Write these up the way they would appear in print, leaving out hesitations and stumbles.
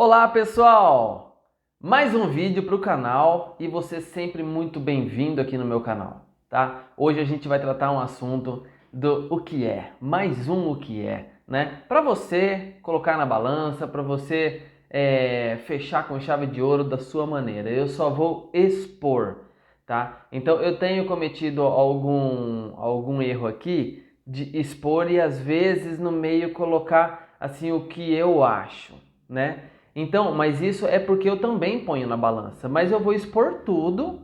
Olá pessoal! Mais um vídeo para o canal e você sempre muito bem-vindo aqui no meu canal, tá? Hoje a gente vai tratar um assunto do o que é, mais um o que é, né? Para você colocar na balança, para você fechar com chave de ouro da sua maneira. Eu só vou expor, tá? Então eu tenho cometido algum erro aqui de expor e às vezes no meio colocar assim o que eu acho, né? Então, mas isso é porque eu também ponho na balança. Mas eu vou expor tudo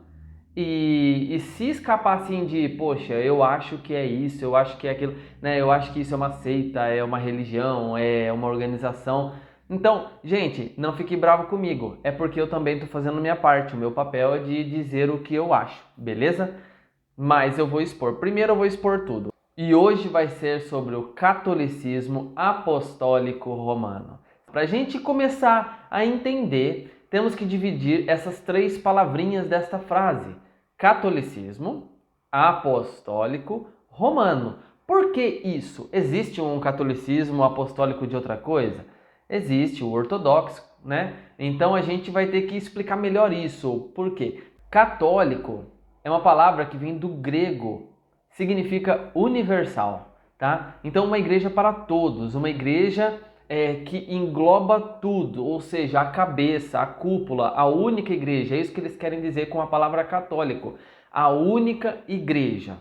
e se escapar assim de, poxa, eu acho que é isso, eu acho que é aquilo, né? Eu acho que isso é uma seita, é uma religião, é uma organização. Então, gente, não fique bravo comigo. É porque eu também estou fazendo a minha parte. O meu papel é de dizer o que eu acho, beleza? Mas eu vou expor. Primeiro eu vou expor tudo. E hoje vai ser sobre o catolicismo apostólico romano. Para a gente começar a entender, temos que dividir essas três palavrinhas desta frase: catolicismo, apostólico, romano. Por que isso? Existe um catolicismo apostólico de outra coisa? Existe o ortodoxo, né? Então a gente vai ter que explicar melhor isso. Por quê? Católico é uma palavra que vem do grego, significa universal, tá? Então uma igreja para todos, uma igreja que engloba tudo, ou seja, a cabeça, a cúpula, a única igreja. É isso que eles querem dizer com a palavra católico, a única igreja.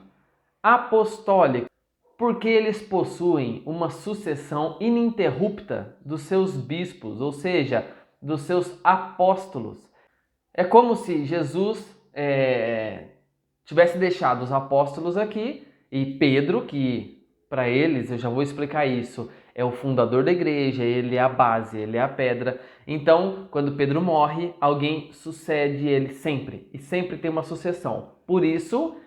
Apostólico, porque eles possuem uma sucessão ininterrupta dos seus bispos, ou seja, dos seus apóstolos. É como se Jesus tivesse deixado os apóstolos aqui e Pedro, que para eles, eu já vou explicar isso, é o fundador da igreja, ele é a base, ele é a pedra. Então, quando Pedro morre, alguém sucede ele sempre, e sempre tem uma sucessão. Por isso,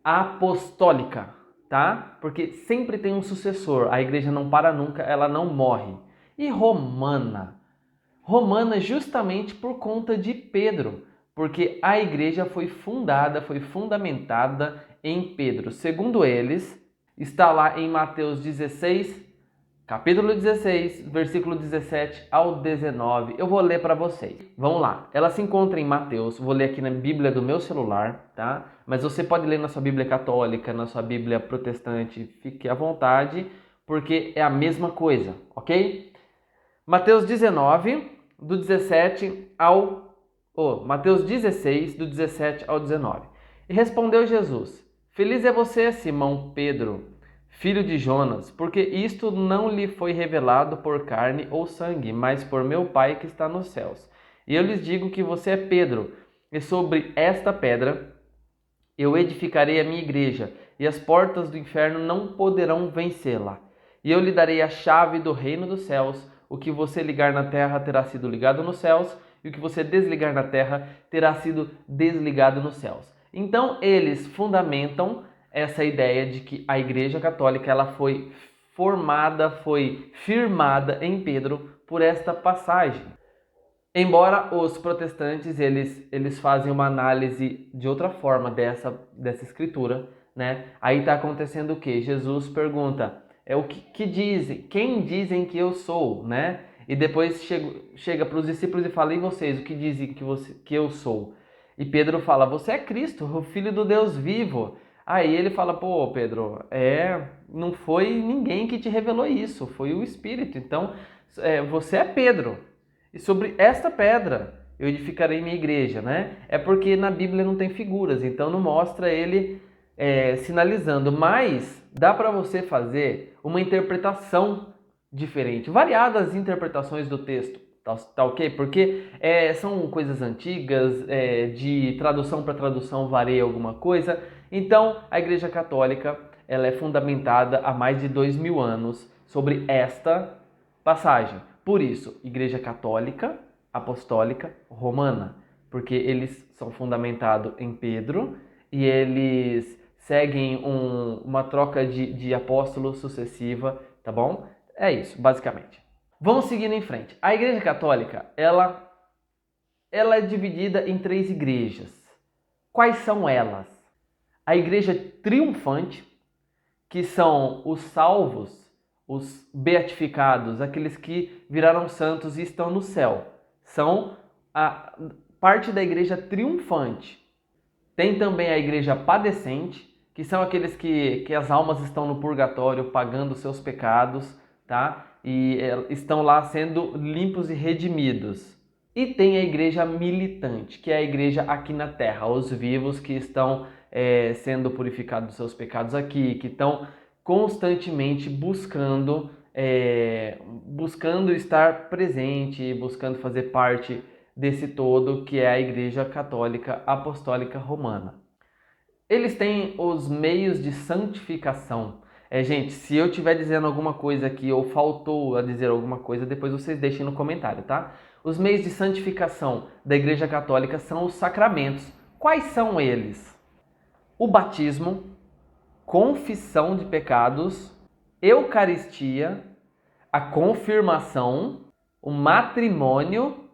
apostólica, tá? Porque sempre tem um sucessor, a igreja não para nunca, ela não morre. E romana. Romana justamente por conta de Pedro, porque a igreja foi fundada, foi fundamentada em Pedro. Segundo eles, está lá em Mateus 16, capítulo 16, versículo 17 ao 19. Eu vou ler para vocês. Vamos lá. Ela se encontra em Mateus. Vou ler aqui na Bíblia do meu celular, tá? Mas você pode ler na sua Bíblia católica, na sua Bíblia protestante. Fique à vontade, porque é a mesma coisa, ok? Mateus 19, do 17 ao... Mateus 16, do 17 ao 19. E respondeu Jesus: Feliz é você, Simão Pedro, filho de Jonas, porque isto não lhe foi revelado por carne ou sangue, mas por meu Pai que está nos céus. E eu lhes digo que você é Pedro, e sobre esta pedra eu edificarei a minha igreja, e as portas do inferno não poderão vencê-la. E eu lhe darei a chave do reino dos céus. O que você ligar na terra terá sido ligado nos céus, e o que você desligar na terra terá sido desligado nos céus. Então eles fundamentam essa ideia de que a Igreja Católica ela foi formada, foi firmada em Pedro por esta passagem. Embora os protestantes eles fazem uma análise de outra forma dessa escritura, né? Aí está acontecendo o que? Jesus pergunta, o que dizem? Quem dizem que eu sou, né? E depois chega para os discípulos e fala, e vocês, o que dizem que eu sou? E Pedro fala, você é Cristo, o Filho do Deus vivo. Aí ele fala, pô, Pedro, não foi ninguém que te revelou isso, foi o Espírito. Então, você é Pedro. E sobre esta pedra eu edificarei minha igreja, né? É porque na Bíblia não tem figuras, então não mostra ele sinalizando. Mas dá para você fazer uma interpretação diferente, variadas interpretações do texto, tá ok? Porque são coisas antigas, de tradução para tradução varia alguma coisa. Então a Igreja Católica ela é fundamentada há mais de 2000 anos sobre esta passagem. Por isso, Igreja Católica, Apostólica, Romana, porque eles são fundamentados em Pedro e eles seguem uma troca de apóstolos sucessiva, tá bom? É isso, basicamente. Vamos seguindo em frente. A Igreja Católica, ela é dividida em três igrejas. Quais são elas? A Igreja Triunfante, que são os salvos, os beatificados, aqueles que viraram santos e estão no céu. São a parte da igreja triunfante. Tem também a igreja padecente, que são aqueles que as almas estão no purgatório pagando seus pecados, tá? E estão lá sendo limpos e redimidos. E tem a igreja militante, que é a igreja aqui na terra, os vivos que estão sendo purificados dos seus pecados aqui, que estão constantemente buscando estar presente, buscando fazer parte desse todo que é a Igreja Católica Apostólica Romana. Eles têm os meios de santificação. Gente, se eu estiver dizendo alguma coisa aqui ou faltou a dizer alguma coisa, depois vocês deixem no comentário, tá? Os meios de santificação da Igreja Católica são os sacramentos. Quais são eles? O batismo, confissão de pecados, Eucaristia, a confirmação, o matrimônio,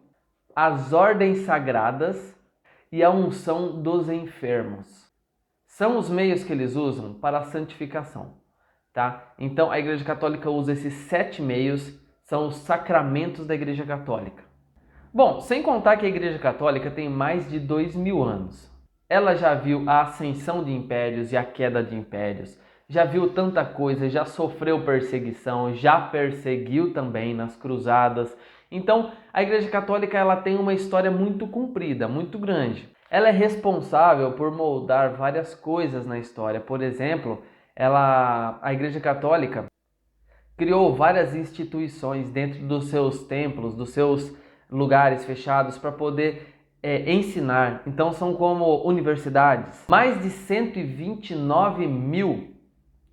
as ordens sagradas e a unção dos enfermos. São os meios que eles usam para a santificação, tá? Então a Igreja Católica usa esses 7 meios, são os sacramentos da Igreja Católica. Bom, sem contar que a Igreja Católica tem mais de 2000 anos. Ela já viu a ascensão de impérios e a queda de impérios, já viu tanta coisa, já sofreu perseguição, já perseguiu também nas cruzadas. Então, a Igreja Católica ela tem uma história muito comprida, muito grande. Ela é responsável por moldar várias coisas na história. Por exemplo, a Igreja Católica criou várias instituições dentro dos seus templos, dos seus lugares fechados para poder ensinar. Então são como universidades, mais de 129 mil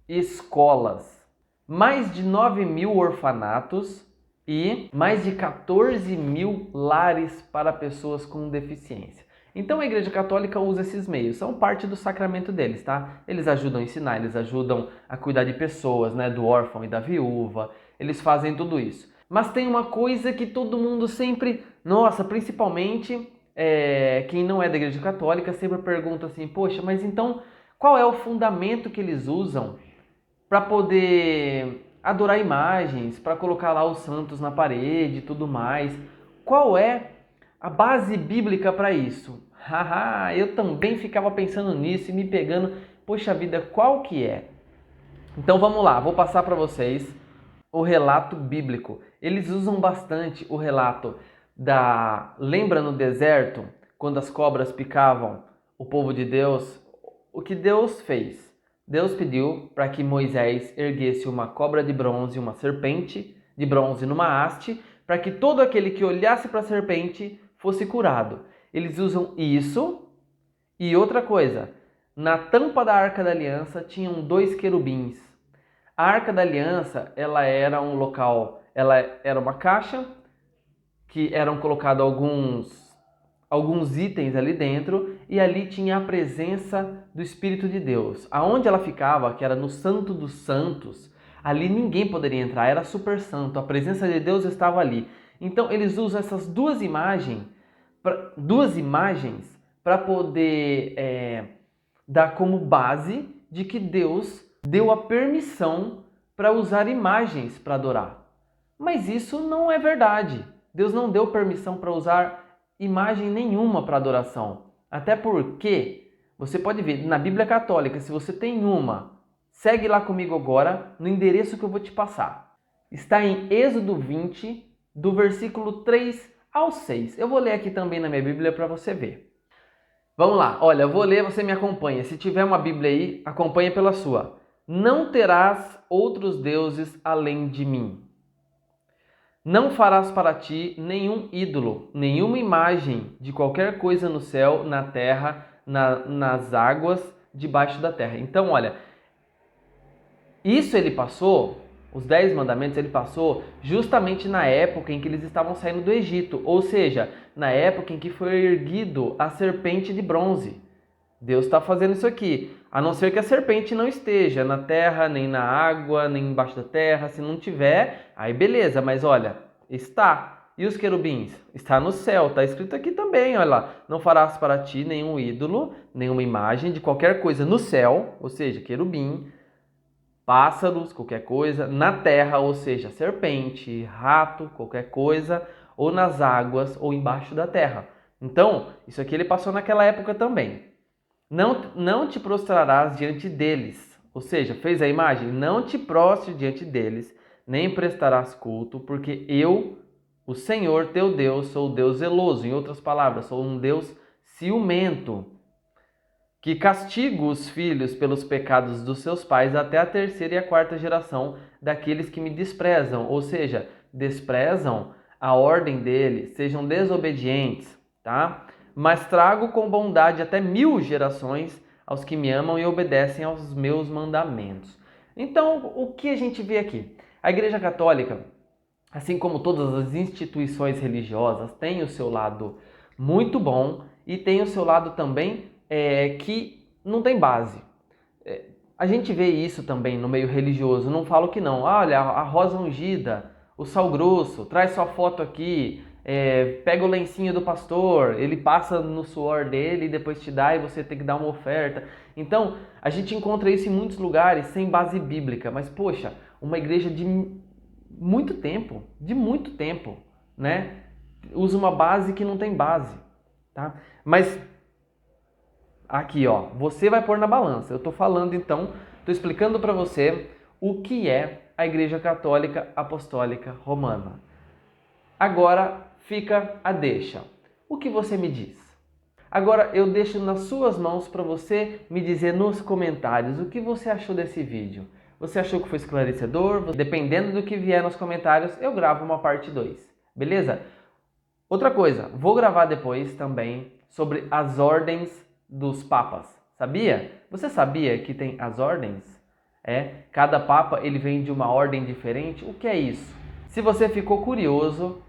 escolas, mais de 9 mil orfanatos e mais de 14 mil lares para pessoas com deficiência. Então a Igreja Católica usa esses meios, são parte do sacramento deles, tá? Eles ajudam a ensinar, eles ajudam a cuidar de pessoas, né? Do órfão e da viúva, eles fazem tudo isso. Mas tem uma coisa que todo mundo sempre, principalmente quem não é da Igreja Católica, sempre pergunta assim, poxa, mas então qual é o fundamento que eles usam para poder adorar imagens, para colocar lá os santos na parede e tudo mais? Qual é a base bíblica para isso? Haha, eu também ficava pensando nisso e me pegando, poxa vida, qual que é? Então vamos lá, vou passar para vocês o relato bíblico. Eles usam bastante o relato lembra no deserto, quando as cobras picavam o povo de Deus? O que Deus fez? Deus pediu para que Moisés erguesse uma cobra de bronze, uma serpente de bronze numa haste, para que todo aquele que olhasse para a serpente fosse curado. Eles usam isso e outra coisa. Na tampa da Arca da Aliança tinham 2 querubins. A Arca da Aliança, ela era um local, ela era uma caixa que eram colocados alguns itens ali dentro e ali tinha a presença do Espírito de Deus. Aonde ela ficava, que era no Santo dos Santos, ali ninguém poderia entrar, era super santo, a presença de Deus estava ali. Então eles usam essas duas imagens para poder dar como base de que Deus deu a permissão para usar imagens para adorar. Mas isso não é verdade. Deus não deu permissão para usar imagem nenhuma para adoração. Até porque, você pode ver, na Bíblia Católica, se você tem uma, segue lá comigo agora no endereço que eu vou te passar. Está em Êxodo 20, do versículo 3 ao 6. Eu vou ler aqui também na minha Bíblia para você ver. Vamos lá, olha, eu vou ler, você me acompanha. Se tiver uma Bíblia aí, acompanha pela sua. Não terás outros deuses além de mim. Não farás para ti nenhum ídolo, nenhuma imagem de qualquer coisa no céu, na terra, nas águas, debaixo da terra. Então, olha, isso ele passou, os 10 mandamentos ele passou justamente na época em que eles estavam saindo do Egito, ou seja, na época em que foi erguido a serpente de bronze. Deus está fazendo isso aqui, a não ser que a serpente não esteja na terra, nem na água, nem embaixo da terra. Se não tiver, aí beleza, mas olha, está. E os querubins? Está no céu, está escrito aqui também, olha lá. Não farás para ti nenhum ídolo, nenhuma imagem de qualquer coisa no céu, ou seja, querubim, pássaros, qualquer coisa, na terra, ou seja, serpente, rato, qualquer coisa, ou nas águas, ou embaixo da terra. Então, isso aqui ele passou naquela época também. Não te prostrarás diante deles. Ou seja, fez a imagem? Não te prostre diante deles, nem prestarás culto, porque eu, o Senhor teu Deus, sou o Deus zeloso. Em outras palavras, sou um Deus ciumento, que castigo os filhos pelos pecados dos seus pais até a terceira e a quarta geração daqueles que me desprezam, ou seja, desprezam a ordem dele, sejam desobedientes, tá? Mas trago com bondade até 1000 gerações aos que me amam e obedecem aos meus mandamentos. Então, o que a gente vê aqui? A Igreja Católica, assim como todas as instituições religiosas, tem o seu lado muito bom e tem o seu lado também que não tem base. A gente vê isso também no meio religioso, não falo que não. Olha, a rosa ungida, o sal grosso, traz sua foto aqui, pega o lencinho do pastor, ele passa no suor dele e depois te dá e você tem que dar uma oferta. Então, a gente encontra isso em muitos lugares sem base bíblica, mas poxa, uma igreja de muito tempo, né? Usa uma base que não tem base, tá? Mas aqui, ó, você vai pôr na balança. Eu tô falando então, tô explicando para você o que é a Igreja Católica Apostólica Romana. Agora fica a deixa. O que você me diz? Agora eu deixo nas suas mãos para você me dizer nos comentários o que você achou desse vídeo. Você achou que foi esclarecedor? Dependendo do que vier nos comentários, eu gravo uma parte 2. Beleza? Outra coisa, vou gravar depois também sobre as ordens dos papas. Sabia? Você sabia que tem as ordens? Cada papa ele vem de uma ordem diferente. O que é isso? Se você ficou curioso,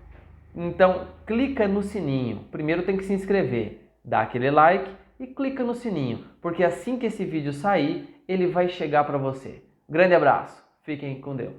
então clica no sininho. Primeiro tem que se inscrever, dá aquele like e clica no sininho, porque assim que esse vídeo sair, ele vai chegar para você. Grande abraço, fiquem com Deus.